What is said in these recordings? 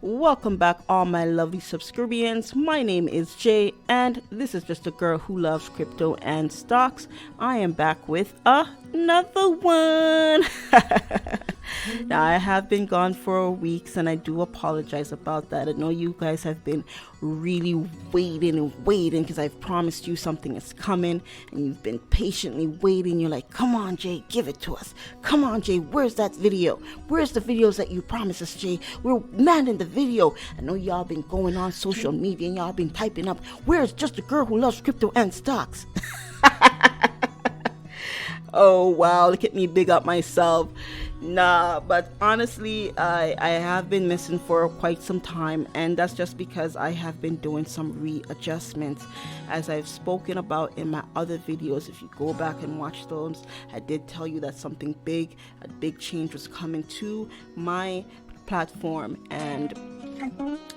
Welcome back, all my lovely subscribians. My name is Jay, and this is just a girl who loves crypto and stocks. I am back with another one. Now, I have been gone for weeks, and I do apologize about that. I know you guys have been really waiting because I've promised you something is coming, and you've been patiently waiting. You're like, come on, Jay, give it to us. Come on, Jay, where's that video? Where's the videos that you promised us, Jay? We're demanding the video. I know y'all been going on social media and y'all been typing up, where's just a girl who loves crypto and stocks? Oh wow, look at me big up myself. Nah, but honestly, I have been missing for quite some time, and that's just because I have been doing some readjustments. As I've spoken about in my other videos, if you go back and watch those, I did tell you that something big, a big change was coming to my platform, and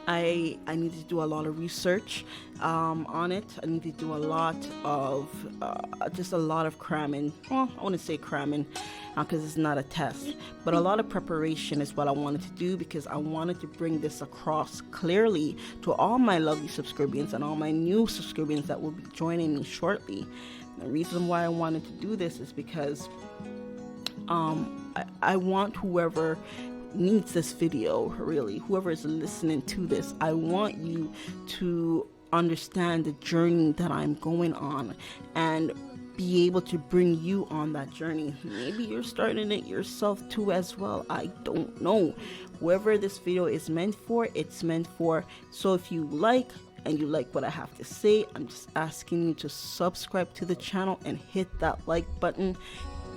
I need to do a lot of research on it. I need to do a lot of just a lot of cramming. Well, I wouldn't say cramming because it's not a test, but a lot of preparation is what I wanted to do, because I wanted to bring this across clearly to all my lovely subscribers and all my new subscribers that will be joining me shortly. The reason why I wanted to do this is because I want whoever needs this video, really, whoever is listening to this, I want you to understand the journey that I'm going on and be able to bring you on that journey. Maybe you're starting it yourself too as well. I don't know. Whoever this video is meant for, it's meant for. So if you like and you like what I have to say, I'm just asking you to subscribe to the channel and hit that like button.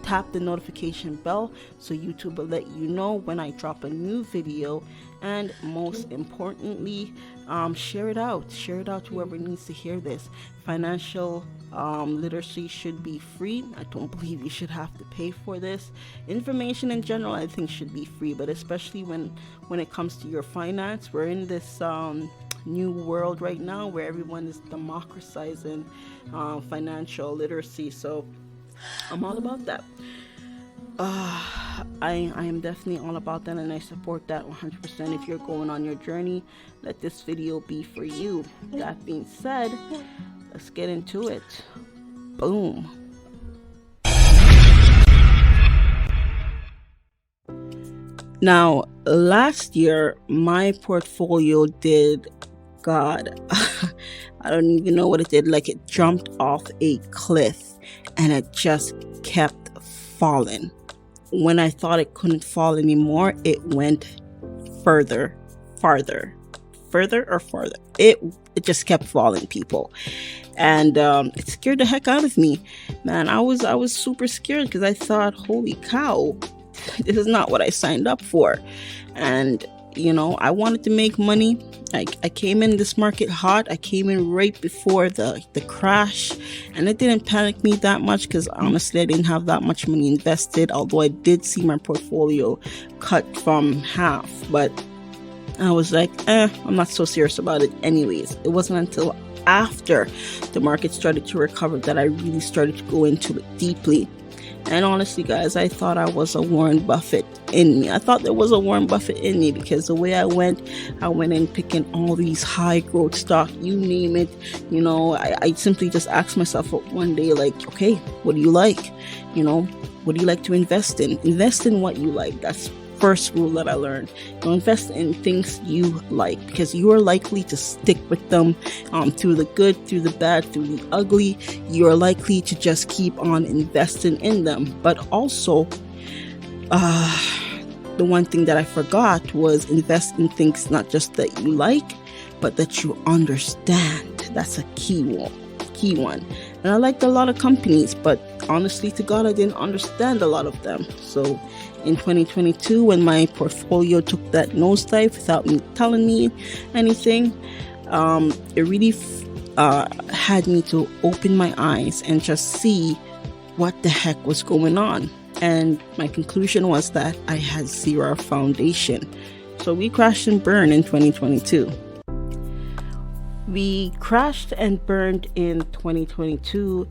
Tap the notification bell so YouTube will let you know when I drop a new video, and most importantly, share it out to whoever needs to hear this. Financial literacy should be free. I don't believe you should have to pay for this. Information in general, I think, should be free, but especially when it comes to your finance, we're in this new world right now where everyone is democratizing financial literacy, so I'm all about that. I am definitely all about that, and I support that 100%. If you're going on your journey, let this video be for you. That being said, let's get into it. Boom. Now, last year, my portfolio did, God, I don't even know what it did. Like, it jumped off a cliff and it just kept falling. When I thought it couldn't fall anymore, it went farther. It just kept falling, people. And it scared the heck out of me. Man, I was super scared because I thought, holy cow, this is not what I signed up for. And you know, I wanted to make money. I came in this market hot. I came in right before the crash, and it didn't panic me that much because honestly I didn't have that much money invested, although I did see my portfolio cut from half. But I was like, I'm not so serious about it anyways. It wasn't until after the market started to recover that I really started to go into it deeply. And honestly, guys, I thought I was a Warren Buffett in me. I thought there was a Warren Buffett in me because the way I went in picking all these high growth stock, you name it. You know, I simply just asked myself one day, like, okay, what do you like? You know, what do you like to invest in? Invest in what you like. That's first rule that I learned. Don't invest in things you like, because you are likely to stick with them through the good, through the bad, through the ugly. You are likely to just keep on investing in them. But also, the one thing that I forgot was invest in things not just that you like, but that you understand. That's a key one. And I liked a lot of companies, but honestly to God, I didn't understand a lot of them. So in 2022, when my portfolio took that nosedive without me telling me anything, it really had me to open my eyes and just see what the heck was going on. And my conclusion was that I had zero foundation. So we crashed and burned in 2022. We crashed and burned in 2022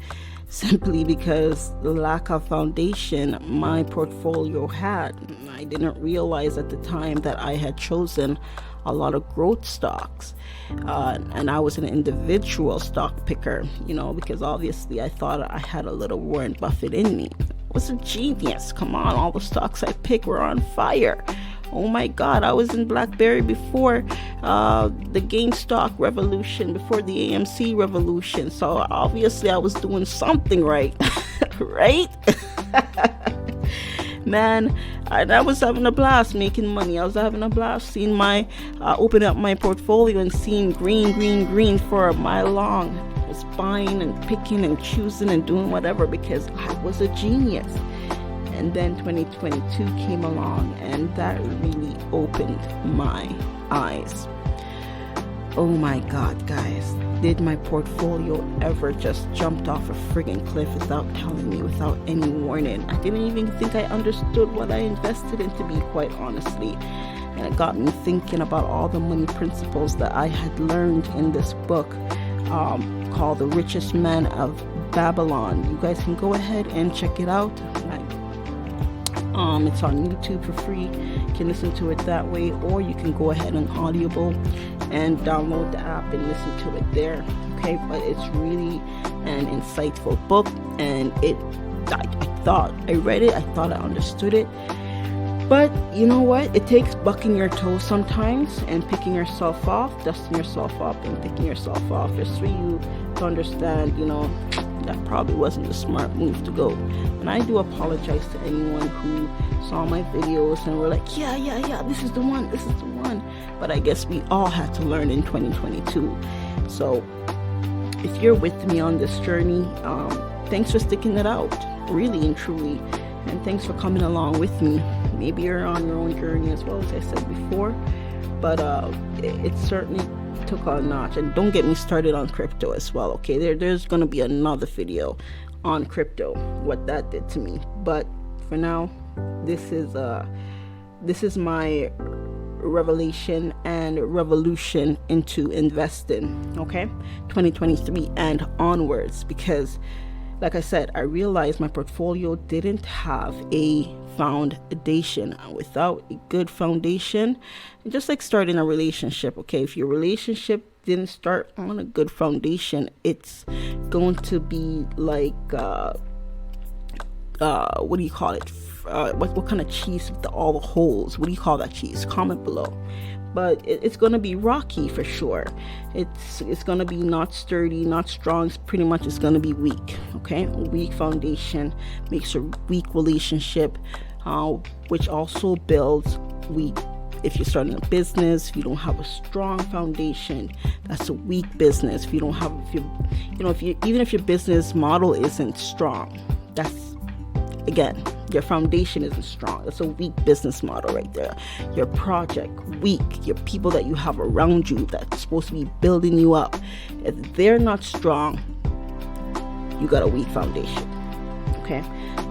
simply because the lack of foundation my portfolio had. I didn't realize at the time that I had chosen a lot of growth stocks. And I was an individual stock picker, because obviously I thought I had a little Warren Buffett in me. I was a genius. Come on, all the stocks I picked were on fire. Oh my God, I was in BlackBerry before the GameStop revolution, before the AMC revolution. So obviously I was doing something right, right? Man, I was having a blast making money. I was having a blast seeing opening up my portfolio and seeing green for a mile long. I was buying and picking and choosing and doing whatever because I was a genius. And then 2022 came along, and that really opened my eyes. Oh my God, guys. Did my portfolio ever just jumped off a friggin' cliff without telling me, without any warning? I didn't even think I understood what I invested in, to be quite honestly. And it got me thinking about all the money principles that I had learned in this book called The Richest Man of Babylon. You guys can go ahead and check it out. It's on YouTube for free. You can listen to it that way, or you can go ahead on Audible and download the app and listen to it there. Okay, but it's really an insightful book, and I read it, I thought I understood it. But you know what? It takes bucking your toes sometimes and picking yourself off, dusting yourself up and picking yourself off, just for you to understand, that probably wasn't a smart move to go. And I do apologize to anyone who saw my videos and were like, yeah, this is the one. But I guess we all had to learn in 2022. So if you're with me on this journey, thanks for sticking it out, really and truly. And thanks for coming along with me. Maybe you're on your own journey as well, as I said before. But it certainly took a notch. And don't get me started on crypto as well, okay? There's going to be another video on crypto, what that did to me. But for now, this is my revelation and revolution into investing, okay? 2023 and onwards, because like I said, I realized my portfolio didn't have a foundation. Without a good foundation, just like starting a relationship, okay? If your relationship didn't start on a good foundation, it's going to be like, what do you call it? What kind of cheese with all the holes? What do you call that cheese? Comment below. But it's going to be rocky for sure. It's going to be not sturdy, not strong. It's going to be weak, okay? A weak foundation makes a weak relationship, which also builds weak. If you're starting a business, if you don't have a strong foundation, that's a weak business. Even if your business model isn't strong, that's, again, your foundation isn't strong. That's a weak business model right there. Your project, weak. Your people that you have around you that's supposed to be building you up, if they're not strong, you got a weak foundation, okay?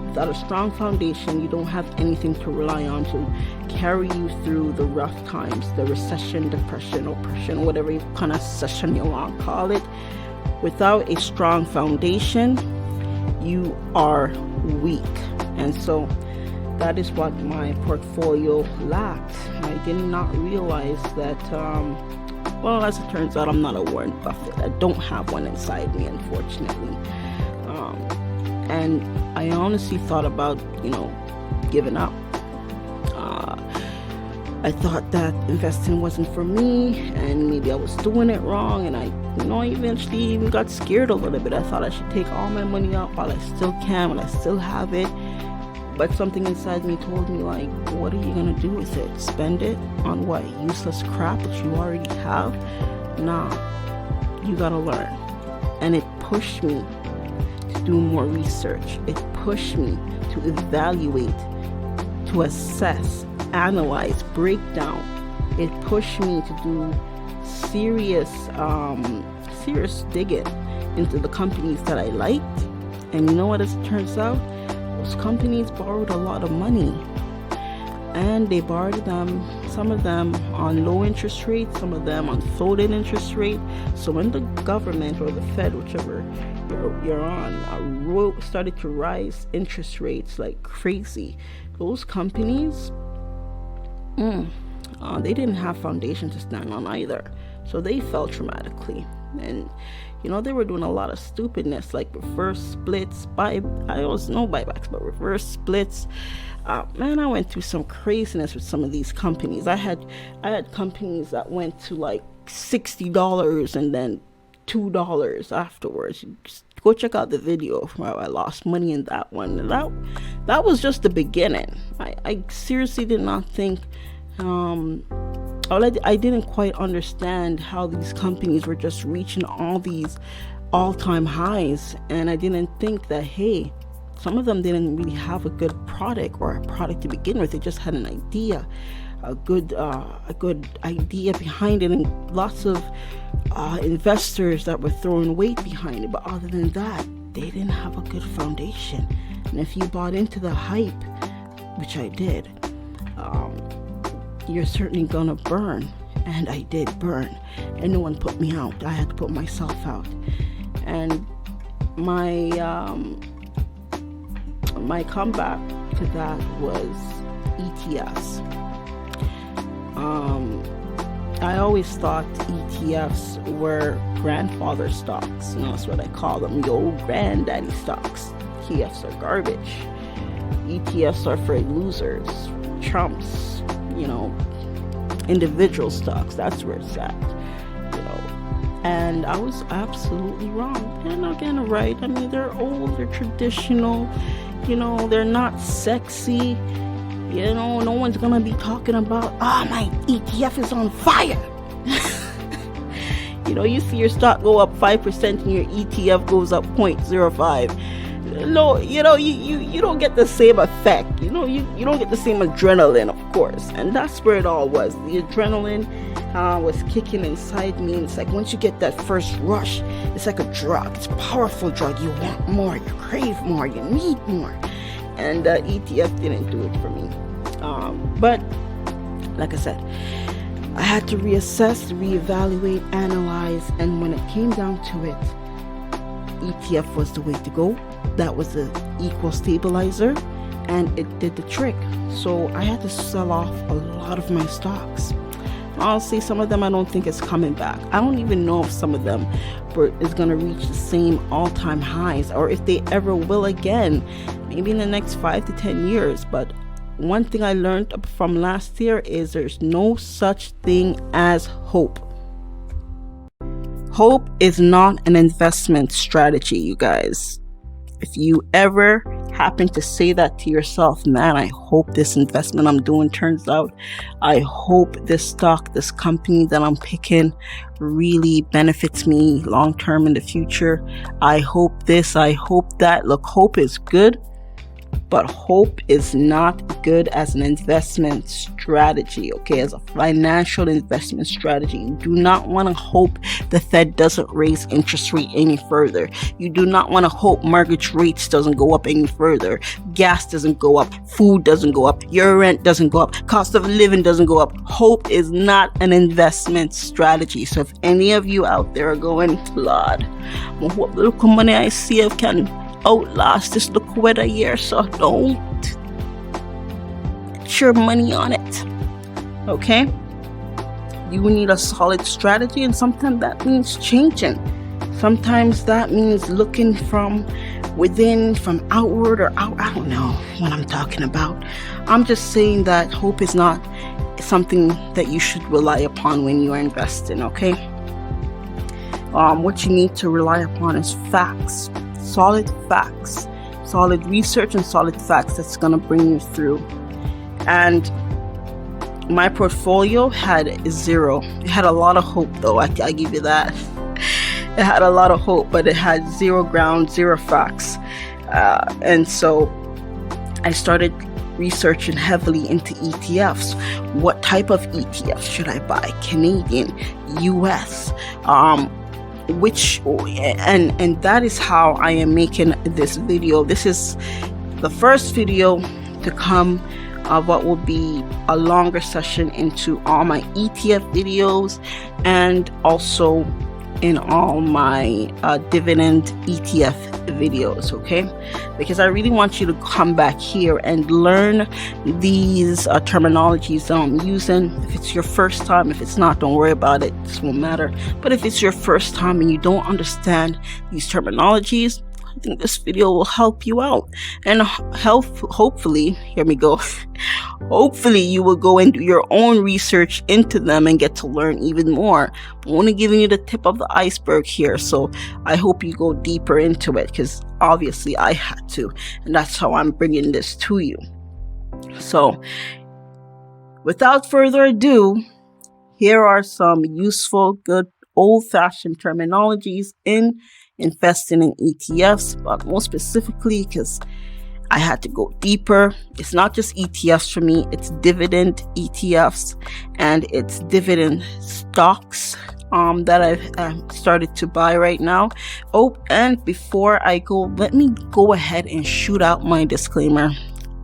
Without a strong foundation, you don't have anything to rely on to carry you through the rough times, the recession, depression, oppression, whatever kind of session you want to call it. Without a strong foundation, you are weak. And so that is what my portfolio lacked. I did not realize that, as it turns out, I'm not a Warren Buffett. I don't have one inside me, unfortunately. And I honestly thought about, giving up. I thought that investing wasn't for me, and maybe I was doing it wrong, and I eventually even got scared a little bit. I thought I should take all my money out while I still can, while I still have it. But something inside me told me, like, what are you going to do with it? Spend it on what? Useless crap that you already have? Nah, you got to learn. And it pushed me to do more research. It pushed me to evaluate, to assess, analyze, break down. It pushed me to do serious digging into the companies that I liked. And you know what, as it turns out, those companies borrowed a lot of money, and they borrowed some of them on low interest rates, some of them on floating interest rate. So when the government or the Fed, whichever you're on, started to rise interest rates like crazy, those companies, They didn't have foundation to stand on either, so they fell dramatically. And they were doing a lot of stupidness like reverse splits. I always know buybacks, but reverse splits. Man, I went through some craziness with some of these companies. I had companies that went to like $60 and then $2 afterwards. Just go check out the video of how I lost money in that one. And that was just the beginning. I seriously did not think. I didn't quite understand how these companies were just reaching all these all-time highs, and I didn't think that, hey, some of them didn't really have a good product or a product to begin with. They just had an idea, a good idea behind it, and lots of investors that were throwing weight behind it. But other than that, they didn't have a good foundation. And if you bought into the hype, which I did, you're certainly gonna burn. And I did burn, and no one put me out. I had to put myself out. And my comeback to that was ETFs. I always thought ETFs were grandfather stocks. That's what I call them, the old granddaddy stocks. ETFs are garbage. ETFs are for losers, trumps, individual stocks. That's where it's at, and I was absolutely wrong. And again, right, I mean, they're old, they're traditional, they're not sexy, no one's gonna be talking about, my ETF is on fire. You see your stock go up 5% and your ETF goes up 0.05. No, you don't get the same effect. You don't get the same adrenaline, of course. And that's where it all was. The adrenaline was kicking inside me. And it's like once you get that first rush, it's like a drug. It's a powerful drug. You want more, you crave more, you need more. And ETF didn't do it for me. But like I said, I had to reassess, reevaluate, analyze, and when it came down to it, ETF was the way to go. That was the equal stabilizer, and it did the trick. So I had to sell off a lot of my stocks. Honestly, some of them I don't think is coming back. I don't even know if some of them is going to reach the same all-time highs, or if they ever will again, maybe in the next 5 to 10 years. But one thing I learned from last year is there's no such thing as hope. Hope is not an investment strategy, you guys. If you ever happen to say that to yourself, man, I hope this investment I'm doing turns out. I hope this stock, this company that I'm picking really benefits me long term in the future. I hope this, I hope that. Look, hope is good, but hope is not good as an investment strategy, okay? As a financial investment strategy. You do not want to hope the Fed doesn't raise interest rate any further. You do not want to hope mortgage rates doesn't go up any further. Gas doesn't go up. Food doesn't go up. Your rent doesn't go up. Cost of living doesn't go up. Hope is not an investment strategy. So if any of you out there are going, Lord, what little money I save can outlast this liquid a year, so don't put your money on it, okay? You need a solid strategy, and sometimes that means changing. Sometimes that means looking from within, from outward or out. I don't know what I'm talking about. I'm just saying that hope is not something that you should rely upon when you are investing, okay? What you need to rely upon is facts. Solid facts, solid research, and solid facts that's going to bring you through. And my portfolio had zero. It had a lot of hope, though. I give you that. It had a lot of hope, but it had zero ground, zero facts. And so I started researching heavily into ETFs. What type of ETFs should I buy? Canadian, US, and that is how I am making this video. This is the first video to come of what will be a longer session into all my ETF videos, and also in all my dividend ETF videos, okay? Because I really want you to come back here and learn these terminologies that I'm using. If it's your first time, if it's not, don't worry about it, this won't matter. But if it's your first time and you don't understand these terminologies, I think this video will help you out and hopefully, hear me go, hopefully you will go and do your own research into them and get to learn even more. I'm only giving you the tip of the iceberg here, so I hope you go deeper into it, because obviously I had to, and that's how I'm bringing this to you. So without further ado, here are some useful, good, old-fashioned terminologies in investing in ETFs, but more specifically because I had to go deeper. It's not just ETFs for me, it's dividend ETFs and it's dividend stocks that I've started to buy right now. Oh, and before I go, let me go ahead and shoot out my disclaimer.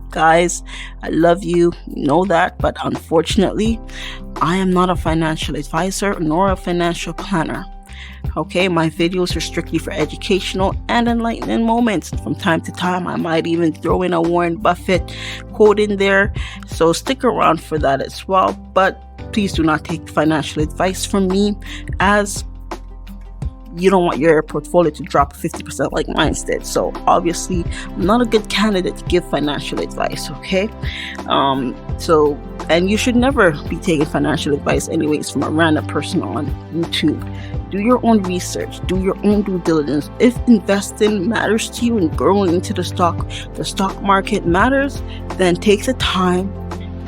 Guys, I love you, you know that, but unfortunately, I am not a financial advisor nor a financial planner. Okay, my videos are strictly for educational and enlightening moments. From time to time, I might even throw in a Warren Buffett quote in there, so stick around for that as well. But please do not take financial advice from me, as you don't want your portfolio to drop 50% like mine did. So obviously, I'm not a good candidate to give financial advice, okay? And you should never be taking financial advice anyways from a random person on YouTube. Do your own research, do your own due diligence. If investing matters to you and growing into the stock market matters, then take the time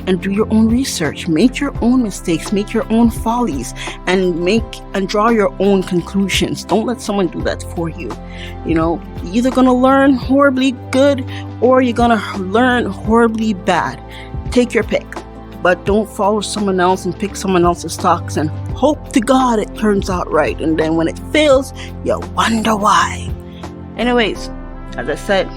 and do your own research. Make your own mistakes, make your own follies, and draw your own conclusions. Don't let someone do that for you. You know, you're either gonna learn horribly good or you're gonna learn horribly bad. Take your pick. But don't follow someone else and pick someone else's stocks and hope to God it turns out right. And then when it fails, you wonder why. Anyways, as I said,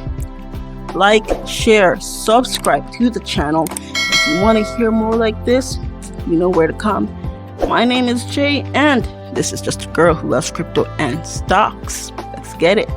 like, share, subscribe to the channel. If you want to hear more like this, you know where to come. My name is Jay, and this is just a girl who loves crypto and stocks. Let's get it.